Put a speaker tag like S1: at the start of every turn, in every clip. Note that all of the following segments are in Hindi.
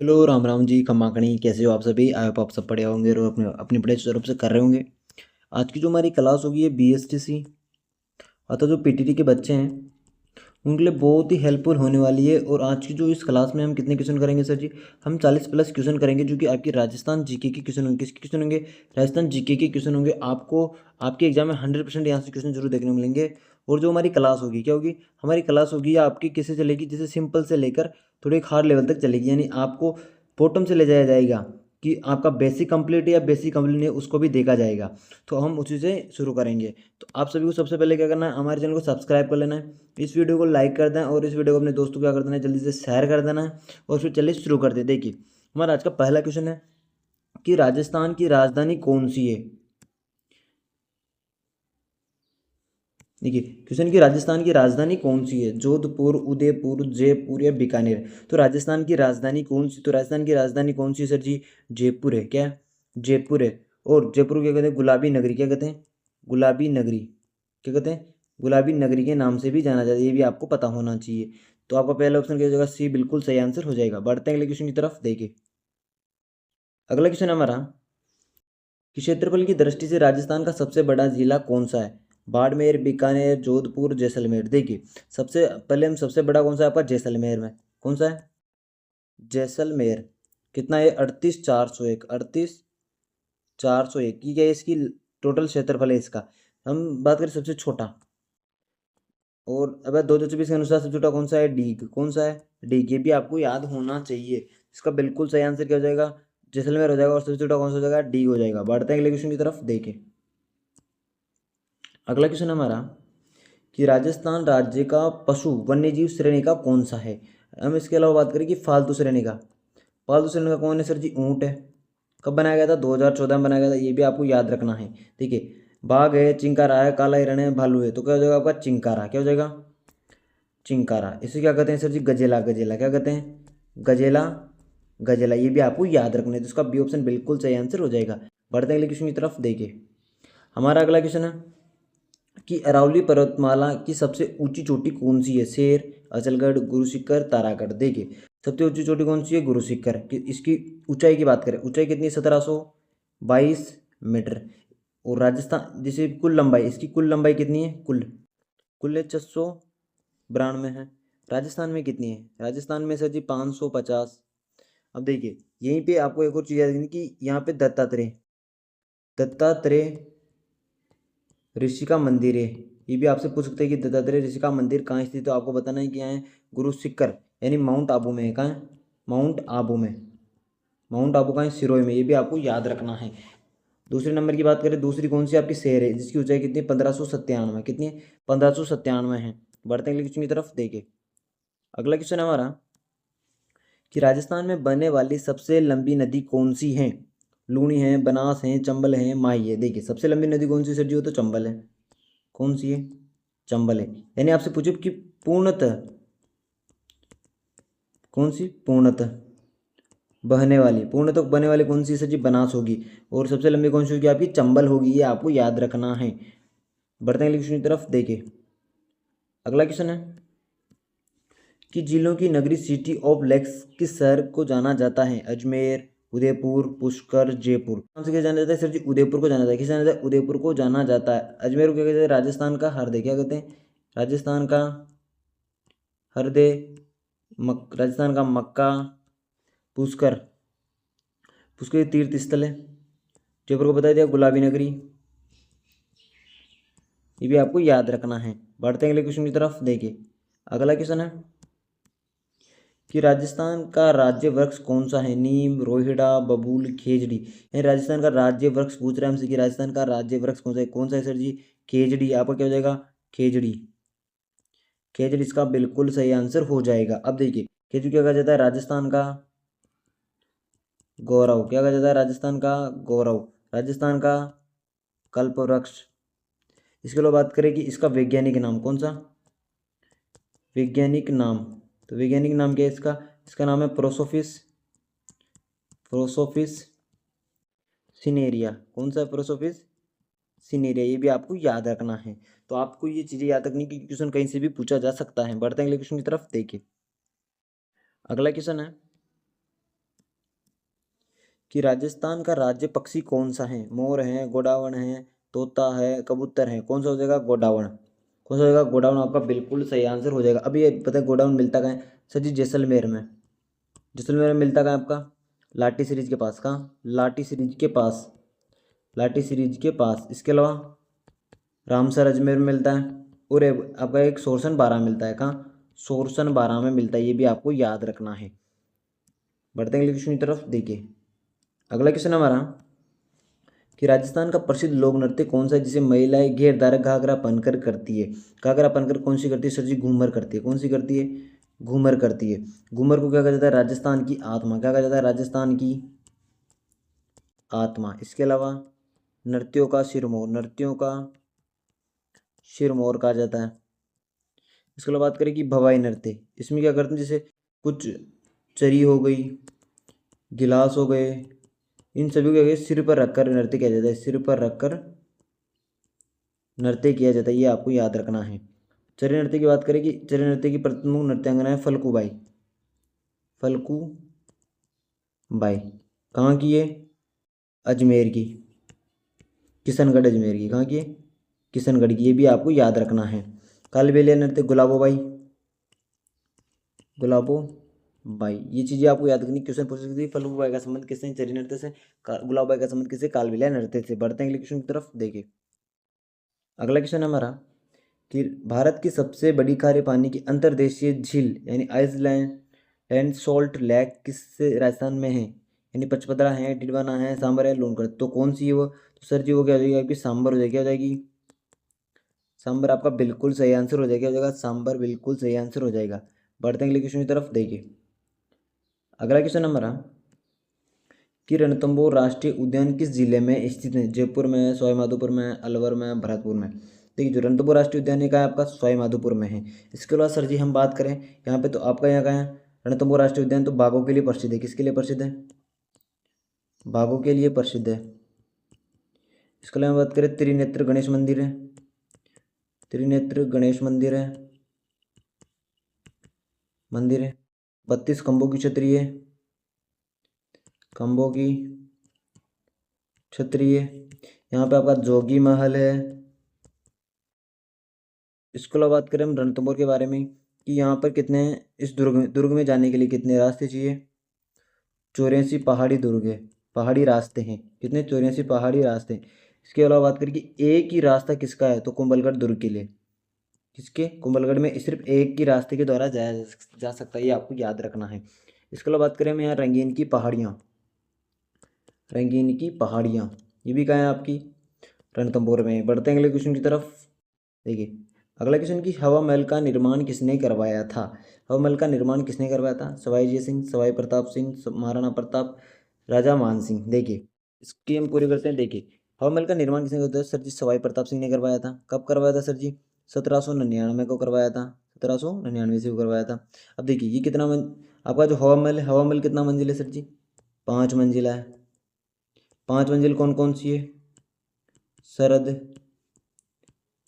S1: हेलो राम राम जी खम्माकणी, कैसे हो आप सभी। आई होप आप सब पढ़े होंगे और अपने अपनी पढ़ाई तरफ से कर रहे होंगे। आज की जो हमारी क्लास होगी ये BSTC अर्थात जो PTT के बच्चे हैं उनके लिए बहुत ही हेल्पफुल होने वाली है। और आज की जो इस क्लास में हम कितने क्वेश्चन करेंगे सर जी, हम 40+ क्वेश्चन करेंगे जो कि आपकी राजस्थान जीके के क्वेश्चन होंगे। किसके क्वेश्चन होंगे? राजस्थान जीके के क्वेश्चन होंगे। आपको आपके एग्जाम में 100% यहाँ से क्वेश्चन जरूर देखने को मिलेंगे। और जो हमारी क्लास होगी क्या होगी? हमारी क्लास होगी आपकी किससे चलेगी? जैसे सिंपल से लेकर थोड़े एक हार्ड लेवल तक चलेगी, यानी आपको बॉटम से ले जाया जाएगा कि आपका बेसिक कंप्लीट है या बेसिक कंप्लीट नहीं है उसको भी देखा जाएगा। तो हम उसी से शुरू करेंगे। तो आप सभी को सबसे पहले क्या करना है, हमारे चैनल को सब्सक्राइब कर लेना है, इस वीडियो को लाइक कर दें और इस वीडियो को अपने दोस्तों को क्या कर देना है, जल्दी से शेयर कर देना है। और फिर चलिए शुरू करते हैं। देखिए हमारा आज का पहला क्वेश्चन है कि राजस्थान की राजधानी कौन सी है। देखिए क्वेश्चन की राजस्थान की राजधानी कौन सी है? जोधपुर, उदयपुर, जयपुर या बीकानेर। तो राजस्थान की राजधानी कौन सी? तो राजस्थान की राजधानी कौन सी है सर जी? जयपुर है। क्या? जयपुर है। और जयपुर को क्या कहते हैं? गुलाबी नगरी। क्या कहते हैं? गुलाबी नगरी। क्या कहते हैं? गुलाबी नगरी के नाम से भी जाना जाता है, ये भी आपको पता होना चाहिए। तो आपका पहला ऑप्शन क्या हो जाएगा? सी बिल्कुल सही आंसर हो जाएगा। बढ़ते हैं अगले क्वेश्चन की तरफ। देखिए अगला क्वेश्चन हमारा कि क्षेत्रफल की दृष्टि से राजस्थान का सबसे बड़ा जिला कौन सा है? बाड़मेर, बीकानेर, जोधपुर, जैसलमेर। देखिए सबसे पहले हम सबसे बड़ा कौन सा है आपका? जैसलमेर में। कौन सा है? जैसलमेर। कितना है? 38,401। 38,401 की क्या है इसकी टोटल क्षेत्रफल है इसका। हम बात करें सबसे छोटा, और अब 2024 के अनुसार सबसे छोटा कौन सा है? डीग। कौन सा है? डीग। ये भी आपको याद होना चाहिए। इसका बिल्कुल सही आंसर क्या हो जाएगा? जैसलमेर हो जाएगा। और सबसे छोटा कौन सा हो जाएगा? डीग हो जाएगा। बढ़ते हैं अगले क्वेश्चन की तरफ। देखें अगला क्वेश्चन हमारा कि राजस्थान राज्य का पशु वन्यजीव श्रेणी का कौन सा है। हम इसके अलावा बात करें कि फालतू श्रेणी का। फालतू श्रेणी का कौन है सर जी? ऊँट है। कब बनाया गया था? 2014 में बनाया गया था, ये भी आपको याद रखना है। देखिए बाघ है, चिंकारा है, काला हिरण है, भालू है। तो क्या हो जाएगा आपका? चिंकारा। क्या हो जाएगा? चिंकारा। इसे क्या कहते हैं सर जी? गजेला। गजेला। क्या कहते हैं? गजेला। गजेला। ये भी आपको याद रखना है। तो इसका बी ऑप्शन बिल्कुल सही आंसर हो जाएगा। बढ़ते हैं अगले क्वेश्चन की तरफ। देखिए हमारा अगला क्वेश्चन है कि अरावली पर्वतमाला की सबसे ऊंची चोटी कौन सी है? शेर, अचलगढ़, गुरुशिखर, तारागढ़। देखिए सबसे ऊंची चोटी कौन सी है? गुरुशिखर। कि इसकी ऊंचाई की बात करें, ऊंचाई कितनी है? 1722 मीटर। और राजस्थान जैसे कुल लंबाई, इसकी कुल लंबाई कितनी है? कुल कुल है 692 है। राजस्थान में कितनी है? राजस्थान में सर जी 550। अब देखिए यहीं पे आपको एक और चीज़ याद रखनी कि यहाँ पे दत्तात्रेय दत्तात्रेय ऋषि का मंदिर है। ये भी आपसे पूछ सकते हैं कि दत्तात्रेय ऋषि का मंदिर कहाँ स्थित है। तो आपको बताना है कि यहाँ है गुरु शिखर, यानी माउंट आबू में है। कहाँ है? माउंट आबू में। माउंट आबू कहाँ है? सिरोही में। ये भी आपको याद रखना है। दूसरे नंबर की बात करें, दूसरी कौन सी आपकी शहर है जिसकी ऊंचाई कितनी है? 1597। कितनी है? 1597 है। बढ़ते हैं अगले क्वेश्चन की तरफ। देखिए अगला क्वेश्चन है हमारा कि राजस्थान में बहने वाली सबसे लंबी नदी कौन सी है? लूनी है, बनास है, चंबल है, माही है। देखिए सबसे लंबी नदी कौन सी सर जी? हो तो चंबल है। कौन सी है? चंबल है। यानी आपसे पूछे कि पूर्णतः कौन सी पूर्णतः बहने वाली कौन सी सर जी? बनास होगी। और सबसे लंबी कौन सी होगी आपकी? चंबल होगी। ये आपको याद रखना है। बढ़ते हैं अगले क्वेश्चन की तरफ। देखिए अगला क्वेश्चन है कि जिलों की नगरी सिटी ऑफ लेक्स किस शहर को जाना जाता है? अजमेर, उदयपुर, पुष्कर, जयपुर। कौन से क्या जाना जाता है सर जी? उदयपुर को जाना जाता है। किस जाना जाता है? उदयपुर को जाना जाता है। अजमेर को क्या कहते हैं? राजस्थान का हरदे। क्या कहते हैं? राजस्थान का हरदे। राजस्थान का मक्का। पुष्कर, पुष्कर तीर्थ स्थल है। जयपुर को बता दिया गुलाबी नगरी। ये भी आपको याद रखना है। बढ़ते हैं अगले क्वेश्चन की तरफ। देखिए अगला क्वेश्चन है कि राजस्थान का राज्य वृक्ष कौन सा है? नीम, रोहिड़ा, बबूल, खेजड़ी। यानी राजस्थान का राज्य वृक्ष पूछ रहे हैं हमसे कि राजस्थान का राज्य वृक्ष कौन सा है? कौन सा है सर जी? खेजड़ी। आपका क्या हो जाएगा? खेजड़ी। खेजड़ी इसका बिल्कुल सही आंसर हो जाएगा। अब देखिए खेजड़ी क्या कहा जाता है? राजस्थान का गौरव। क्या कहा जाता है? राजस्थान का गौरव। राजस्थान का कल्प वृक्ष। इसके अलावा बात करें कि इसका वैज्ञानिक नाम कौन सा? वैज्ञानिक नाम, तो वैज्ञानिक नाम क्या है इसका? इसका नाम है प्रोसोफिस। प्रोसोफिस सिनेरिया। कौन सा है? प्रोसोफिस सिनेरिया। ये भी आपको याद रखना है। तो आपको ये चीज़ें याद रखनी कि क्वेश्चन कहीं से भी पूछा जा सकता है। बढ़ते हैं अगले क्वेश्चन की तरफ। देखिए अगला क्वेश्चन है कि राजस्थान का राज्य पक्षी कौन सा है? मोर है, गोडावण है, तोता है, कबूतर है। कौन सा हो जाएगा? गोडावण। कौन सा हो जाएगा? गोडावण आपका बिल्कुल सही आंसर हो जाएगा। अभी ये पता है गोडावण मिलता कहाँ है? सर जी जैसलमेर में। जैसलमेर में मिलता कहाँ है आपका? लाठी सीरीज के पास। कहाँ? लाठी सीरीज के पास। लाठी सीरीज के पास। इसके अलावा रामसर अजमेर में मिलता है। और आपका एक सोरसन बारह मिलता है। कहाँ? सोरसन बारह में मिलता है। ये भी आपको याद रखना है। बढ़ते हैं अगले क्वेश्चन की तरफ। देखिए अगला क्वेश्चन हमारा कि राजस्थान का प्रसिद्ध लोक नृत्य कौन सा है जिसे महिलाएं घेरदार घाघरा पहनकर करती है? घाघरा पहनकर कौन सी करती है? सर जी घूमर करती है। कौन सी करती है? घूमर करती है। घूमर को क्या कहा जाता है? राजस्थान की आत्मा। क्या कहा जाता है? राजस्थान की आत्मा। इसके अलावा नृत्यों का सिरमौर। नृत्यों का सिरमौर कहा जाता है। इसके अलावा बात करें कि भवाई नृत्य, इसमें क्या करते हैं? जैसे कुछ चरी हो गई, गिलास हो गए, इन सभी को क्या सिर पर रखकर नृत्य किया जाता है। सिर पर रखकर नृत्य किया जाता है। ये आपको याद रखना है। चरी नृत्य की बात करें कि चरी नृत्य की प्रमुख नृत्यांगना है फल्कूबाई। फल्कूबाई कहाँ की है? अजमेर की। किशनगढ़ अजमेर की। कहाँ की है? किशनगढ़ की। ये भी आपको याद रखना है। कालबेलिया नृत्य गुलाबोबाई। गुलाबो बाई। ये चीजें आपको याद रखनी। क्वेश्चन पूछ सकती है फल्गुबाई का संबंध किससे? चरी नृत्य से। गुलाबोबाई का संबंध किससे? कालबेलिया नृत्य से। बढ़ते हैं अगले क्वेश्चन की तरफ। देखिए अगला क्वेश्चन है हमारा कि भारत की सबसे बड़ी खारे पानी की अंतर्देशीय झील यानी आइसलैंड एंड सॉल्ट लेक किस राजस्थान में है? यानी पचपदरा है, डिडवाना है, सांबर है, लूणगढ़। तो कौन सी है वो? तो सर जी वो क्या हो जाएगी आपकी? सांबर हो जाएगी। क्या हो जाएगी? सांबर आपका बिल्कुल सही आंसर हो जाएगा। हो जाएगा सांबर, बिल्कुल सही आंसर हो जाएगा। बढ़ते हैं अगले क्वेश्चन की तरफ। देखिए अगला क्वेश्चन हमारा कि रणथंभौर राष्ट्रीय उद्यान किस जिले में स्थित है? जयपुर में, सवाईमाधोपुर में, अलवर में, भरतपुर में। देखिए जो रणथंभौर राष्ट्रीय उद्यान है, कहाँ है आपका? सवाईमाधोपुर में है। इसके अलावा सर जी हम बात करें यहाँ पे, तो आपका यहाँ कहाँ है? रणथंभौर राष्ट्रीय उद्यान तो बाघों के लिए प्रसिद्ध है। किसके लिए प्रसिद्ध है? बाघों के लिए प्रसिद्ध है। इसके अलावा बात करें त्रिनेत्र गणेश मंदिर है। त्रिनेत्र गणेश मंदिर है। 32 खंभों की छतरी है। खंभों की छतरी है। यहाँ पे आपका जोगी महल है। इसके अलावा बात करें हम रणथंभौर के बारे में कि यहाँ पर कितने, इस दुर्ग में जाने के लिए कितने रास्ते चाहिए? 84 पहाड़ी दुर्ग है। पहाड़ी रास्ते हैं कितने? 84 पहाड़ी रास्ते हैं। इसके अलावा बात करें कि एक ही रास्ता किसका है? तो कुंभलगढ़ दुर्ग के लिए। किसके? कुंभलगढ़ में सिर्फ एक ही रास्ते के द्वारा जाया जा सकता है। ये आपको याद रखना है। इसके अलावा बात करें हम यहाँ रंगीन की पहाड़ियाँ। रंगीन की पहाड़ियाँ ये भी कहाँ है आपकी? रणथंभौर में। बढ़ते हैं अगले क्वेश्चन की तरफ। देखिए अगला क्वेश्चन कि हवा महल का निर्माण किसने करवाया था? हवा महल का निर्माण किसने करवाया था? सवाई जय सिंह, सवाई प्रताप सिंह, महाराणा प्रताप, राजा मान सिंह। देखिए इसकी हम पूरी करते हैं। देखिए हवा महल का निर्माण किसने करवाया था? सर जी सवाई प्रताप सिंह ने करवाया था। कब करवाया था सर जी? 1799 को करवाया था। 1799 से करवाया था। अब देखिए ये कितना आपका जो हवा महल है, हवा महल कितना मंजिल है सर जी? 5 मंजिला है। 5 मंजिल कौन कौन सी है? शरद,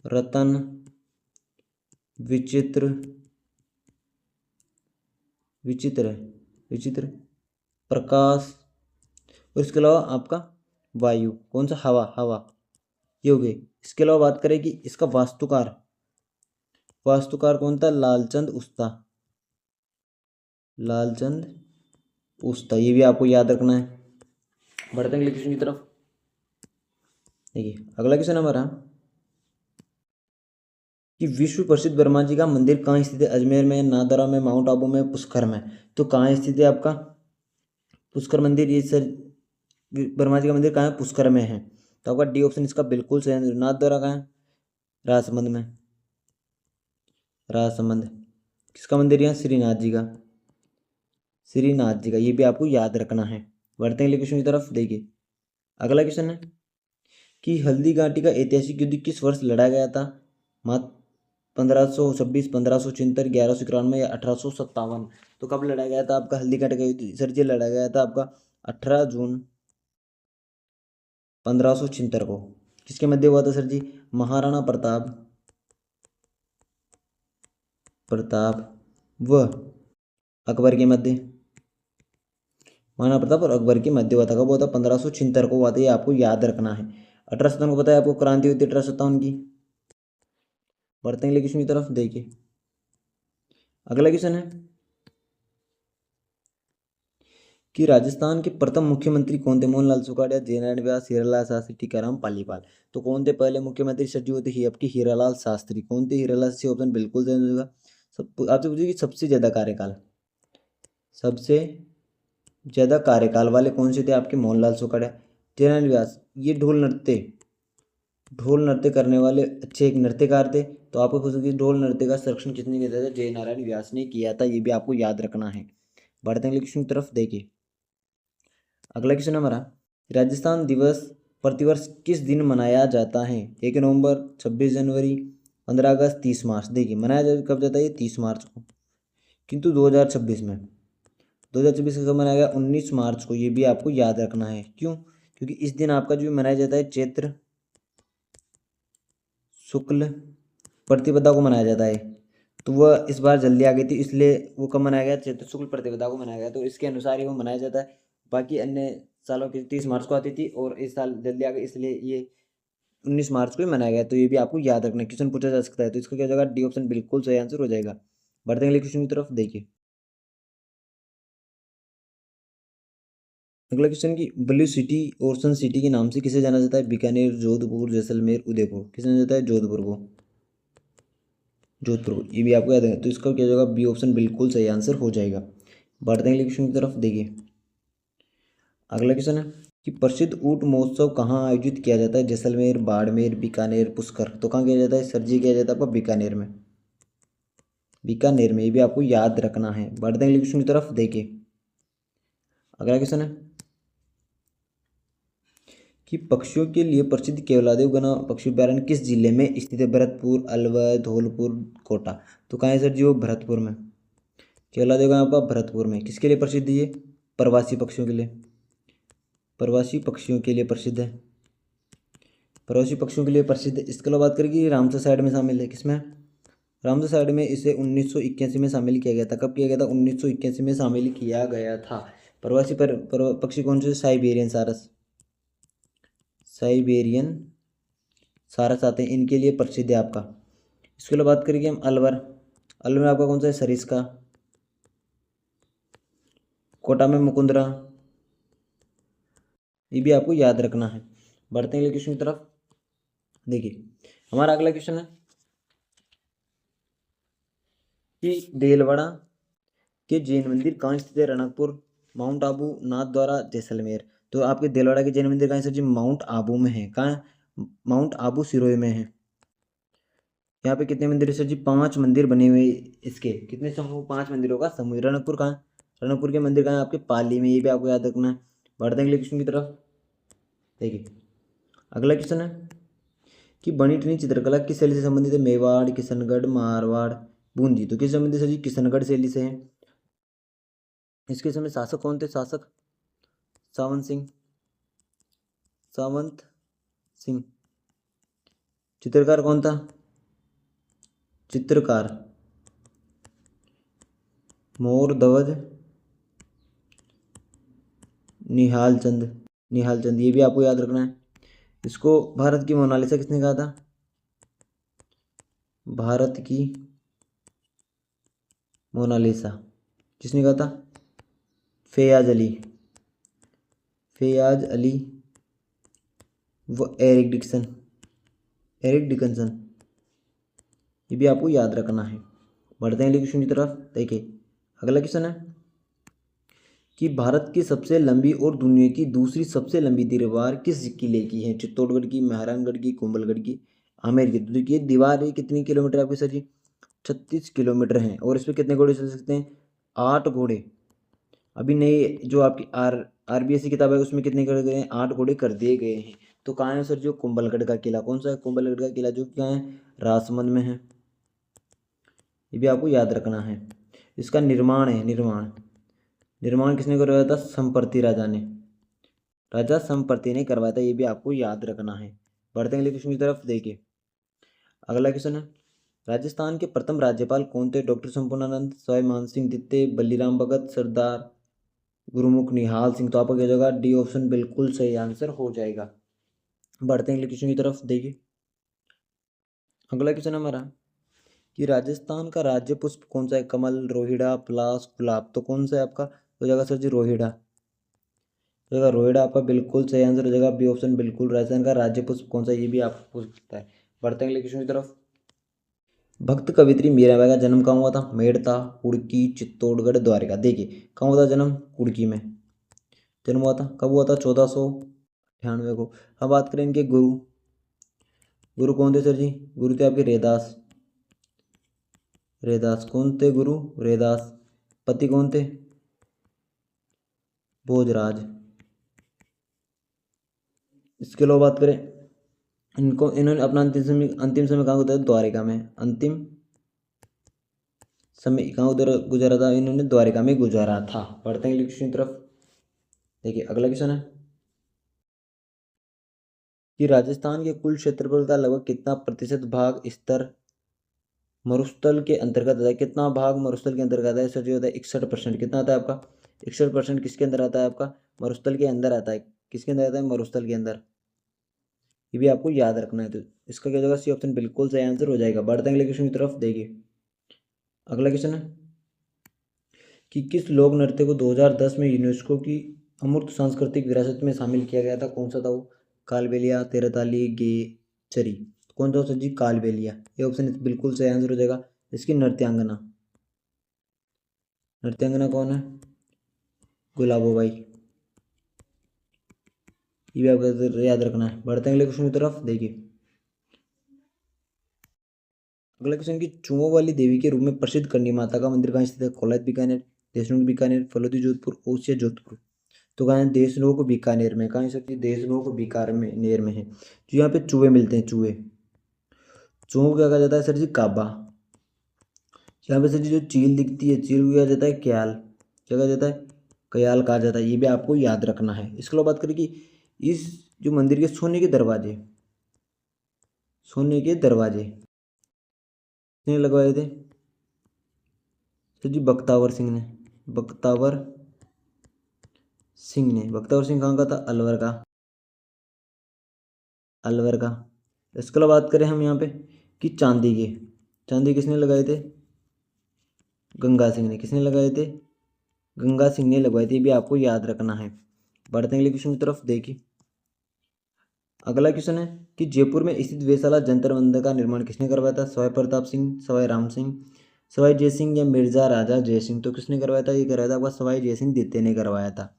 S1: रतन, विचित्र, विचित्र, प्रकाश, और इसके अलावा आपका वायु। कौन सा? हवा। हवा ये हो गई। इसके अलावा बात करें कि इसका वास्तुकार कौन था? लालचंद उस्ता। लालचंद उस्ता। ये भी आपको याद रखना है। बढ़ते हैं अगले क्वेश्चन की तरफ। देखिए अगला क्वेश्चन हमारा कि विश्व प्रसिद्ध ब्रह्मा जी का मंदिर कहाँ स्थित है? अजमेर में, नादरा में, माउंट आबू में, पुष्कर में। तो कहाँ स्थित है आपका? पुष्कर मंदिर। ये सर ब्रह्मा जी का मंदिर कहाँ है? पुष्कर में है। तो आपका डी ऑप्शन इसका बिल्कुल सही आंसर। नाथद्वारा कहाँ है? राजसमंद में। राजसमंद। किसका मंदिर है? श्रीनाथ जी का। श्रीनाथ जी का। ये भी आपको याद रखना है। बढ़ते हैं अगले क्वेश्चन की तरफ। देखिए अगला क्वेश्चन है कि हल्दी घाटी का ऐतिहासिक युद्ध किस वर्ष लड़ा गया था? मात्र 1526, 1576, 1191 या 1857। तो कब लड़ा गया था आपका हल्दी घाटी का युद्ध? सर जी लड़ा गया था आपका 18 जून 1576 को। किसके मध्य हुआ था सर जी? महाराणा प्रताप व अकबर के मध्य। महाराणा प्रताप और अकबर की मध्यवर्ती कब हुआ था? 1576 को हुआ था, ये आपको याद रखना है। 1857 को पता है आपको, क्रांति हुई थी 1857 की। बढ़ते हैं अगले क्वेश्चन की तरफ, देखिए अगला क्वेश्चन है कि राजस्थान के प्रथम मुख्यमंत्री कौन थे? मोहनलाल सुखाड़िया, जयनारायण व्यास, हीरालाल शास्त्री, टीकाराम पालीवाल। तो कौन थे पहले मुख्यमंत्री सर जी? होते ही आपके हीरालाल शास्त्री। कौन थे हीरालाल? से ऑप्शन बिल्कुल सही होगा। सब आपसे पूछिए कि सबसे ज्यादा कार्यकाल, सबसे ज्यादा कार्यकाल वाले कौन से थे? आपके मोहनलाल सुखाड़िया, जयनारायण व्यास। ये ढोल नृत्य करने वाले अच्छे एक नृत्यकार थे। तो आपको पूछोगे ढोल नृत्य का संरक्षण किसने किया था? जयनारायण व्यास ने किया था, ये भी आपको याद रखना है। बढ़ते हैं क्वेश्चन की तरफ, देखिए अगला क्वेश्चन हमारा, राजस्थान दिवस प्रतिवर्ष किस दिन मनाया जाता है? 1 नवंबर, 26 जनवरी, 15 अगस्त, 30 मार्च। देखिए मनाया कब जाता है? ये 30 मार्च को। किंतु 2026 में, 2024 का कब मनाया गया? 19 मार्च को। ये भी आपको याद रखना है। क्यों? क्योंकि इस दिन आपका जो मनाया जाता है चैत्र शुक्ल प्रतिपदा को मनाया जाता है। तो वह इस बार जल्दी आ गई थी, इसलिए वो कब मनाया गया? चैत्र शुक्ल प्रतिपदा को मनाया गया, तो इसके अनुसार ही वो मनाया जाता है। बाकी अन्य सालों की 30 मार्च को आती थी और इस साल जल्दी आ गई, इसलिए ये 19 मार्च को ही मनाया गया। तो ये भी आपको याद रखना, क्वेश्चन पूछा जा सकता है। तो इसका क्या हो जाएगा? डी ऑप्शन बिल्कुल सही आंसर हो जाएगा। बढ़ते हैं अगले क्वेश्चन की तरफ, देखिए अगला क्वेश्चन की ब्लू सिटी और सन सिटी के नाम से किसे जाना जाता है? बीकानेर, जोधपुर, जैसलमेर, उदयपुर। किसे जाना जाता है? जोधपुर को, जोधपुर को। ये भी आपको याद है। तो इसका क्या हो जाएगा? बी ऑप्शन बिल्कुल सही आंसर हो जाएगा। बढ़ते हैं अगले क्वेश्चन की तरफ, देखिए अगला क्वेश्चन है कि प्रसिद्ध ऊंट महोत्सव कहाँ आयोजित किया जाता है? जैसलमेर, बाड़मेर, बीकानेर, पुष्कर। तो कहाँ किया जाता है सर जी? किया जाता है आपका बीकानेर में, बीकानेर में। ये भी आपको याद रखना है। बढ़ते हैं अगले क्वेश्चन की तरफ, देखिए अगला क्वेश्चन है कि पक्षियों के लिए प्रसिद्ध केवलादेव गना पक्षी अभ्यारण्य किस जिले में स्थित है? भरतपुर, अलवर, धौलपुर, कोटा। तो कहाँ है सर जी? वो भरतपुर में। केवलादेव गना आपका भरतपुर में। किसके लिए प्रसिद्ध है ये? प्रवासी पक्षियों के लिए, प्रवासी पक्षियों के लिए प्रसिद्ध है, प्रवासी पक्षियों के लिए प्रसिद्ध है। इसके अलावा बात करें कि रामसर साइड में शामिल है, किसमें? रामसर साइड में। इसे 1981 में शामिल किया गया था। कब किया गया था? 1981 में शामिल किया गया था। प्रवासी पक्षी कौन से? साइबेरियन सारस, साइबेरियन सारस आते हैं, इनके लिए प्रसिद्ध है आपका। इसके अलावा बात करेंगे हम अलवर, अलवर में आपका कौन सा है? सरिस्का। कोटा में मुकुंदरा। ये भी आपको याद रखना है। बढ़ते हैं अगले क्वेश्चन की तरफ, देखिए हमारा अगला क्वेश्चन है कि देलवाड़ा के जैन मंदिर कहाँ स्थित है? रणकपुर, माउंट आबू, नाथद्वारा, जैसलमेर। तो आपके देलवाड़ा के जैन मंदिर कहाँ है सर जी? माउंट आबू में है। कहाँ है? माउंट आबू सिरोही में है। यहाँ पे कितने मंदिर है सर जी? 5 मंदिर बने हुए। इसके कितने समूह? 5 मंदिरों का समूह। रणकपुर कहाँ है? रणकपुर के मंदिर कहाँ है? आपके पाली में। ये भी आपको याद रखना है। बढ़ते हैं अगले क्वेश्चन की तरफ, देखिए अगला क्वेश्चन है कि बनी ठनी चित्रकला किस शैली से संबंधित है? मेवाड़, किशनगढ़, मारवाड़, बूंदी। तो किस संबंधित सर जी? किशनगढ़ शैली से है। इसके समय शासक कौन थे? शासक सावंत सिंह, सावंत सिंह। चित्रकार कौन था? चित्रकार मोर ध्वज निहाल चंद, निहाल चंद। ये भी आपको याद रखना है। इसको भारत की मोनालिसा किसने कहा था? भारत की मोनालिसा किसने कहा था? फैयाज अली, फैयाज अली व एरिक डिक्सन, एरिक डिकन्सन। ये भी आपको याद रखना है। बढ़ते हैं अगले क्वेश्चन की तरफ, देखिए अगला क्वेश्चन है कि भारत की सबसे लंबी और दुनिया की दूसरी सबसे लंबी दीवार किस किले की है? चित्तौड़गढ़ की, मेहरानगढ़ की, कुंभलगढ़ की, आमेर की। तो देखिए दीवार ये कितनी किलोमीटर है आपकी सर जी? 36 किलोमीटर है। और इस पर कितने घोड़े चल सकते हैं? 8 घोड़े। अभी नई जो आपकी आरबीएससी किताब है उसमें कितने कर गए हैं? 8 घोड़े कर दिए गए हैं। तो कहाँ है सर? जो कुंभलगढ़ का किला। कौन सा है? कुंभलगढ़ का किला, जो क्या है? राजसमंद में है। ये भी आपको याद रखना है। इसका निर्माण है, निर्माण, निर्माण किसने करवाया था? संपर्ति राजा ने, राजा संपर्ति ने करवाया था। ये भी आपको याद रखना है। बढ़ते हैं अगले क्वेश्चन की तरफ, देखिए अगला क्वेश्चन है राजस्थान के प्रथम राज्यपाल कौन थे? डॉक्टर संपूर्णानंद, सवाई मानसिंह द्वितीय, बलीराम भगत, सरदार गुरुमुख निहाल सिंह। तो आपका क्या हो जाएगा, डी ऑप्शन बिल्कुल सही आंसर हो जाएगा। बढ़ते हैं अगले क्वेश्चन की तरफ। देखिए अगला क्वेश्चन हमारा कि राजस्थान का राज्य पुष्प कौन सा है? कमल, रोहिड़ा, पलाश, गुलाब। तो कौन सा है आपका हो जाएगा सर जी? रोहिड़ा हो जाएगा। रोहिड़ा आपका बिल्कुल सही आंसर हो जाएगा, बी ऑप्शन बिल्कुल। राजस्थान का राज्य पुष्प कौन सा है, ये भी आपको पूछ सकता है। बढ़ते हैं अगले क्वेश्चन की तरफ। भक्त कवित्री मीराबाई का जन्म कहाँ हुआ था? मेड़ता, कुड़की, चित्तौड़गढ़, द्वारका। देखिए कहाँ हुआ था जन्म? कुड़की में जन्म हुआ था। कब हुआ था? 1498 को। अब बात करें इनके गुरु। गुरु कौन थे सर जी? गुरु थे आपके रेदास। रेदास कौन थे गुरु? रेदास। पति कौन थे? भोजराज। इसके अलावा बात करें इनको, इन्होंने अपना अंतिम समय कहाँ गुजारा? द्वारिका में। अंतिम समय कहाँ उधर गुजारा था? इन्होंने द्वारिका में गुजारा था। बढ़ते हैं क्वेश्चन की तरफ। देखिए अगला क्वेश्चन है कि राजस्थान के कुल क्षेत्रफल का लगभग कितना प्रतिशत भाग स्तर मरुस्थल के अंतर्गत आता है? कितना भाग मरुस्थल के अंतर्गत आता है सर जी? होता है 61%। कितना आता है आपका? 61% किसके अंदर आता है आपका? मरुस्थल के अंदर आता है। किसके अंदर आता है? मरुस्थल के अंदर। ये भी आपको याद रखना है। तो इसका क्या होगा? सी ऑप्शन बिल्कुल सही आंसर हो जाएगा। बढ़ते हैं अगले क्वेश्चन की तरफ। देखिए अगला क्वेश्चन है कि किस लोक नृत्य को 2010 में यूनेस्को की अमूर्त सांस्कृतिक विरासत में शामिल किया गया था? कौन सा था वो? कालबेलिया, तेरताली, गे चरी। कौन सा सर जी? कालबेलिया। ये ऑप्शन बिल्कुल सही आंसर हो जाएगा। इसकी नृत्यांगना, नृत्यांगना कौन है? गुलाबोबाई। ये भी आपको याद रखना है। बढ़ते हैं अगले क्वेश्चन की तरफ। देखिए अगला क्वेश्चन की चुओं वाली देवी के रूप में प्रसिद्ध करनी माता का मंदिर कहाँ स्थित है? कोलायत बीकानेर, देशनोक बीकानेर, फलोदी जोधपुर, ओसिया जोधपुर। तो कहाँ है? देशनोक बीकानेर में। कहाँ है सकती? देशनोक बीकानेर में है। जो यहाँ पे चूहे मिलते हैं, चूहे, चूहों को क्या कहा जाता है सर जी? काबा। यहाँ पे सर जी जो चील दिखती है, चील को क्या जाता है? क्याल। क्या कहा जाता है? कयाल कहा जाता है। ये भी आपको याद रखना है। इसके अलावा बात करें कि इस जो मंदिर के सोने के दरवाजे, सोने के दरवाजे किसने लगवाए थे सर जी? बख्तावर सिंह ने। बख्तावर सिंह ने। बख्तावर सिंह कहाँ का था? अलवर का। अलवर का। इसके अलावा बात करें हम यहाँ पे कि चांदी के, चांदी किसने लगाए थे? गंगा सिंह ने। किसने लगाए थे? गंगा सिंह ने लगवाए थे। ये भी आपको याद रखना है। बढ़ते हैं अगले क्वेश्चन की तरफ। देखिए अगला क्वेश्चन है कि जयपुर में स्थित वेसाला जंतर मंतर का निर्माण किसने करवाया था? सवाई प्रताप सिंह, सवाई राम सिंह, सवाई जय सिंह या मिर्जा राजा जय सिंह। तो किसने करवाया था? ये करवाया था आपका सवाई जय सिंह द्वितीय ने करवाया था।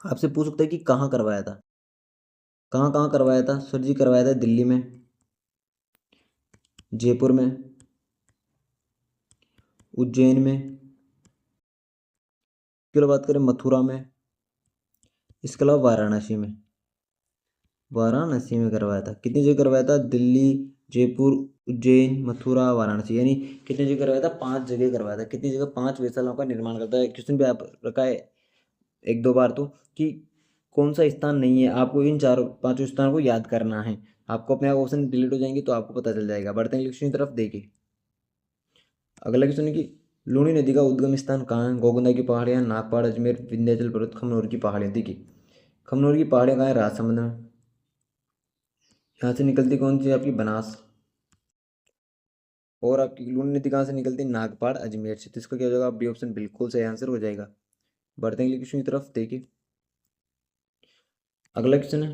S1: आपसे पूछ सकते हैं कि कहाँ करवाया था? कहाँ कहाँ करवाया था सर जी? करवाया था दिल्ली में, जयपुर में, उज्जैन में, इसके अलावा बात करें मथुरा में, इसके अलावा वाराणसी में। वाराणसी में करवाया था। कितनी जगह करवाया था? दिल्ली, जयपुर, उज्जैन, मथुरा, वाराणसी। यानी कितनी जगह करवाया था? 5 जगह करवाया था। कितनी जगह? 5 वेसलों का निर्माण करता है। क्वेश्चन भी आप रखा है एक दो बार तो कि कौन सा स्थान नहीं है। आपको इन चारों पांचों स्थानों को याद करना है। आपको अपने आप ऑप्शन डिलीट हो जाएंगे तो आपको पता चल जाएगा। बढ़ते हैं क्वेश्चन की तरफ। देखिए अगला क्वेश्चन है कि लूनी नदी का उद्गम स्थान कहाँ है? गोगुंदा की पहाड़ियाँ, नागपाड़, अजमेर, विंध्याचल पर्वत, खमनोर की पहाड़ियाँ। देखिए खमनोर की पहाड़ियाँ कहाँ है? राजसमंद में। यहाँ से निकलती कौन सी है? आपकी बनास। और आपकी लूनी नदी कहाँ से निकलती है? नागपाड़, अजमेर से। तो इसका क्या हो जाएगा? बी ऑप्शन बिल्कुल सही आंसर हो जाएगा। बढ़ते हैं क्वेश्चन की तरफ। देखिए अगला क्वेश्चन है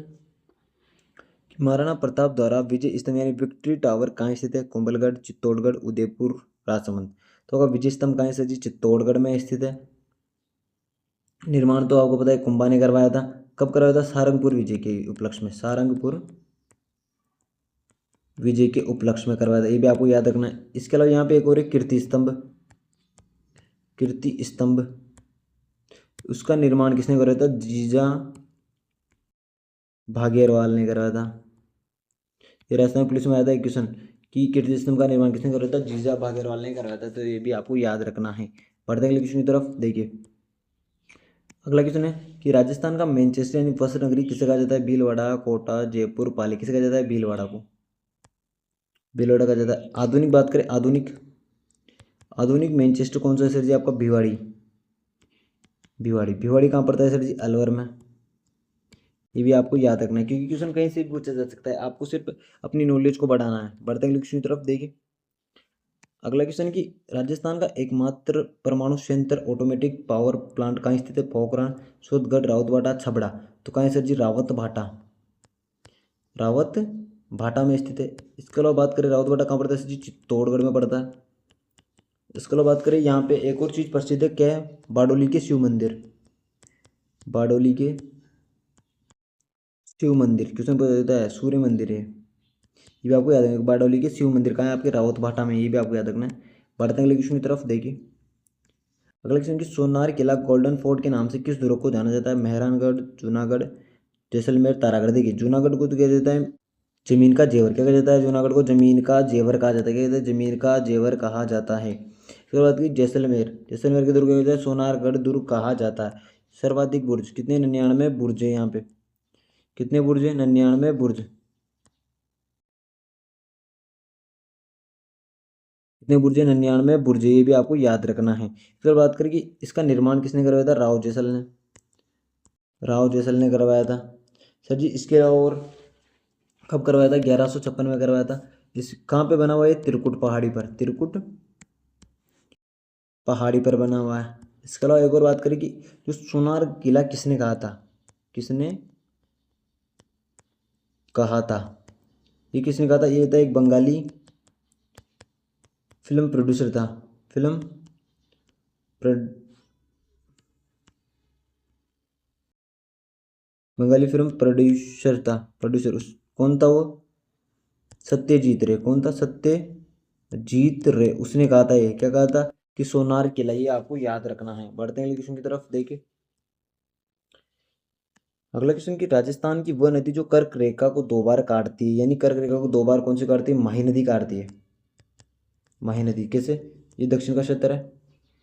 S1: कि महाराणा प्रताप द्वारा विजय स्तंभ यानी विक्ट्री टावर कहाँ स्थित है? कुंभलगढ़, चित्तौड़गढ़, उदयपुर, राजसमंद। तो अगर विजय स्तंभ कहाँ है सर जी? चित्तौड़गढ़ में स्थित है। निर्माण तो आपको पता है कुंभा ने करवाया था। कब करवाया था? सारंगपुर विजय के उपलक्ष्य में। सारंगपुर विजय के उपलक्ष्य में करवाया था। ये भी आपको याद रखना है। इसके अलावा यहाँ पे एक और है कीर्ति स्तंभ। कीर्ति स्तंभ, उसका निर्माण किसने करवाया था? जीजा भागेरवाल ने करवाया था। ये राजस्थान पुलिस में आया था एक क्वेश्चन कि कीर्ति स्तंभ का निर्माण किसने करवाया था? जीजा भागेरवाल ने करवाया था। तो ये भी आपको याद रखना है। बढ़ते अगले क्वेश्चन की तरफ। देखिए अगला क्वेश्चन है कि राजस्थान का मैनचेस्टर यानी वस्त्र नगरी किसे कहा जाता है? भीलवाड़ा, कोटा, जयपुर, पाली। किसे कहा जाता है? भीलवाड़ा को। भीलवाड़ा कहा जाता है। आधुनिक बात करें, आधुनिक, आधुनिक मैनचेस्टर कौन सा है सर जी? आपका भिवाड़ी। भिवाड़ी। भिवाड़ी कहाँ पड़ता है सर जी? अलवर में। ये भी आपको याद रखना है क्योंकि क्वेश्चन कहीं से भी पूछा जा सकता है, आपको सिर्फ अपनी नॉलेज को बढ़ाना है। बढ़ते अगले क्वेश्चन की तरफ देखिए। अगला क्वेश्चन की राजस्थान का एकमात्र परमाणु संयंत्र ऑटोमेटिक पावर प्लांट कहाँ स्थित है? पोखरण, सूरतगढ़, रावतभाटा, छबड़ा। तो कहाँ है सर जी? रावत भाटा। रावत भाटा में स्थित है। इसके अलावा बात करें रावत भाटा कहाँ पड़ता है सर जी? चित्तौड़गढ़ में पड़ता है। इसके अलावा बात करें यहाँ पे एक और चीज़ प्रसिद्ध है, क्या है? बारडोली के शिव मंदिर। बारडोली के शिव मंदिर, क्वेश्चन पूछा जाता है, सूर्य मंदिर है। ये भी आपको याद रखना। बारडोली के शिव मंदिर कहाँ है? आपके रावत भाटा में। ये भी आपको याद रखना है। बढ़ते हैं अगले क्वेश्चन की तरफ देखिए। अगला क्वेश्चन की सोनार किला गोल्डन फोर्ट के नाम से किस दुर्ग को जाना जाता है? मेहरानगढ़, जूनागढ़, जैसलमेर, तारागढ़। देखिए जूनागढ़ को तो क्या जाता है? जमीन का जेवर। क्या कहा जाता है? जूनागढ़ को जमीन का जेवर कहा जाता है। क्या कहते हैं? जमीन का जेवर कहा जाता है। फिर बात की जैसलमेर। जैसलमेर के दुर्ग क्या कहते हैं? सोनारगढ़ दुर्ग कहा जाता है। सर्वाधिक बुर्ज कितने? 99 बुर्ज है यहाँ पे। कितने बुर्ज है? 99 बुर्ज। कितने बुर्ज है? 99 बुर्ज। ये भी आपको याद रखना है। फिर बात करें कि इसका निर्माण किसने करवाया था? राव जैसल ने। राव जैसल ने करवाया था। सर जी इसके अलावा और कब करवाया था? 1156 में करवाया था। इस कहाँ पे बना हुआ है? त्रिकुट पहाड़ी पर। त्रिकुट पहाड़ी पर बना हुआ है। इसके अलावा एक और बात करें कि जो सोनार किला किसने कहा था? किसने कहा था? ये किसने कहा था? ये था एक बंगाली फिल्म प्रोड्यूसर था। फिल्म प्रोड बंगाली फिल्म प्रोड्यूसर था। प्रोड्यूसर उस कौन था वो? सत्यजीत रे। कौन था? सत्यजीत रे। उसने कहा था, ये क्या कहा था? कि सोनार किला। ये आपको याद रखना है। बढ़ते हैं क्वेश्चन की तरफ देखिए। अगला क्वेश्चन की राजस्थान की वह नदी जो कर्क रेखा को दो बार काटती है, यानी कर्क रेखा को दो बार कौन सी काटती है? माही नदी काटती है। माही नदी कैसे? ये दक्षिण का क्षेत्र है।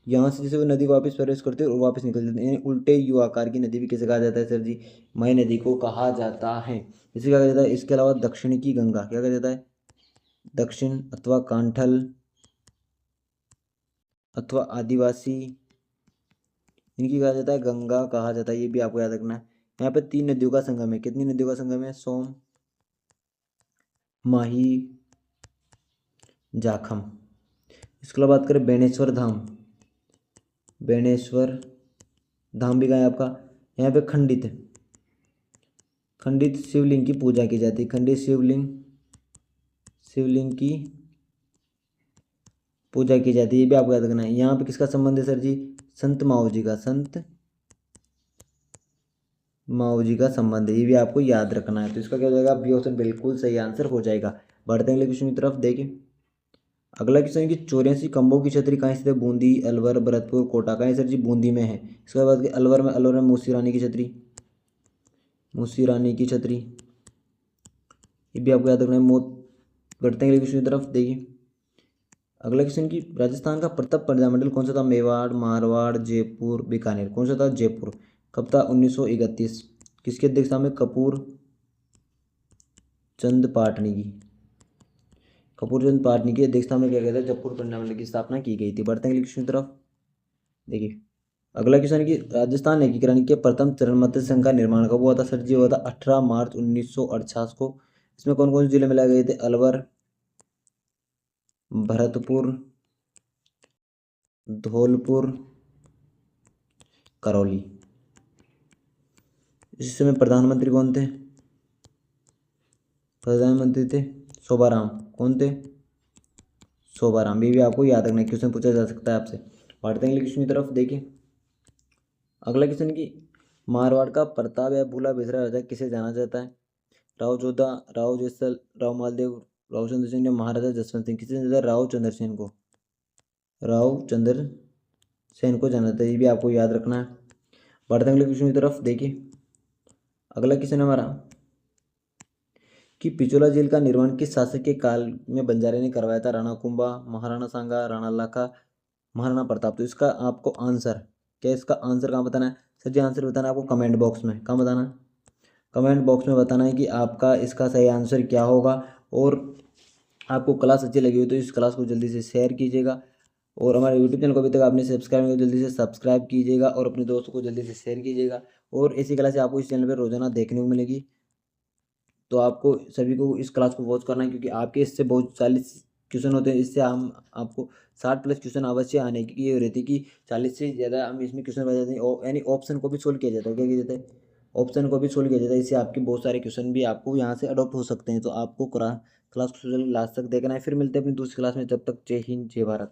S1: यहाँ से जैसे वो नदी वापस प्रवेश करती है और वापस निकल जाती है, यानी उल्टे यू आकार की नदी भी कैसे कहा जाता है सर जी? माही नदी को कहा जाता है। इसे क्या कहा जाता है? इसके अलावा दक्षिण की गंगा क्या कहा जाता है? दक्षिण अथवा कांठल अथवा आदिवासी, इनकी कहा जाता है गंगा कहा जाता है। ये भी आपको याद रखना है। यहाँ पे तीन नदियों का संगम है। कितनी नदियों का संगम है? सोम, माही, जाखम। इसके अलावा बात करें बेणेश्वर धाम। बेणेश्वर धाम भी कहाँ है आपका? यहाँ पे खंडित खंडित शिवलिंग की पूजा की जाती है। खंडित शिवलिंग, शिवलिंग की पूजा की जाती है। ये भी आपको याद रखना है। यहाँ पे किसका संबंध है सर जी? संत माओ जी का। संत माओ जी का संबंध है। ये भी आपको याद रखना है। तो इसका क्या हो जाएगा? बी ऑप्शन बिल्कुल सही आंसर हो जाएगा। बढ़ते हैं अगले क्वेश्चन की तरफ देखिए। अगला क्वेश्चन है कि 84 खंभों की छतरी कहाँ स्थित है? बूंदी, अलवर, भरतपुर, कोटा। कहाँ है सर जी? बूंदी में है। इसके बाद अलवर में मूसी रानी की छतरी। मूसी रानी की छतरी, ये भी आपको याद रखना है। मौत। बढ़ते हैं अगले क्वेश्चन की तरफ देखिए। अगला क्वेश्चन की राजस्थान का प्रथम प्रजामंडल कौन सा था? मेवाड़, मारवाड़, जयपुर, बीकानेर। कौन सा था? जयपुर। कब था? 1931। किसकी अध्यक्षता में? कपूर चंद पाटनी की। कपूर चंद पाटनी की अध्यक्षता में क्या कहते हैं? जयपुर प्रजामंडल की स्थापना की गई थी। बढ़ते हैं अगले क्वेश्चन की तरफ देखिए। अगला क्वेश्चन है कि राजस्थान एकीकरण के प्रथम चरण मत्स्य संघ का निर्माण कब हुआ था सर जी? हुआ था 18 मार्च 1948 को। इसमें कौन कौन से जिले मिलाए गए थे? अलवर, भरतपुर, धौलपुर, करौली। इस समय प्रधानमंत्री कौन थे? प्रधानमंत्री थे शोभाराम। कौन थे? शोभाराम। ये भी आपको याद रखना है, क्वेश्चन पूछा जा सकता है आपसे। बढ़ते हैं क्वेश्चन की तरफ देखिए। अगला क्वेश्चन की मारवाड़ का प्रताप या भूला बिसरा राजा किसे जाना जाता है? राव जोधा, राव जैसल, राव मालदेव, राव चंद्र सिंह या महाराजा जसवंत सिंह। किसे जाना जाता है? राव चंद्र सेन को। राव चंद्र सेन को जाना जाता है। ये भी आपको याद रखना है। बढ़ते हैं अगले क्वेश्चन की तरफ देखिए। अगला क्वेश्चन है हमारा कि पिछोला झील का निर्माण किस शासक के काल में बंजारे ने करवाया था? राणा कुंभा, महाराणा सांगा, राणा लाखा, महाराणा प्रताप। तो इसका आपको आंसर, क्या इसका आंसर कहाँ बताना है सर जी? आंसर बताना है आपको कमेंट बॉक्स में। कहाँ बताना है? कमेंट बॉक्स में बताना है कि आपका इसका सही आंसर क्या होगा। और आपको क्लास अच्छी लगी हो तो इस क्लास को जल्दी से शेयर कीजिएगा। और हमारे यूट्यूब चैनल को अभी तक आपने सब्सक्राइब नहीं किया, जल्दी से सब्सक्राइब कीजिएगा और अपने दोस्तों को जल्दी से शेयर कीजिएगा। और ऐसी क्लासें आपको इस चैनल पर रोजाना देखने को मिलेगी। तो आपको सभी को इस क्लास को वॉच करना है, क्योंकि आपके इससे बहुत 40 क्वेश्चन होते हैं। इससे हम आपको 60+ क्वेश्चन अवश्य आने की ये रहती है कि 40 से ज़्यादा हम इसमें क्वेश्चन बता देते हैं। और यानी ऑप्शन को भी सोल्व किया जाता है। क्या किया जाता है? ऑप्शन को भी सोल्व किया जाता है। इससे आपके बहुत सारे क्वेश्चन भी आपको यहाँ से अडॉप्ट हो सकते हैं। तो आपको क्लास को लास्ट तक देखना है। फिर मिलते हैं अपनी दूसरी क्लास में। जब तक जय हिंद जय भारत।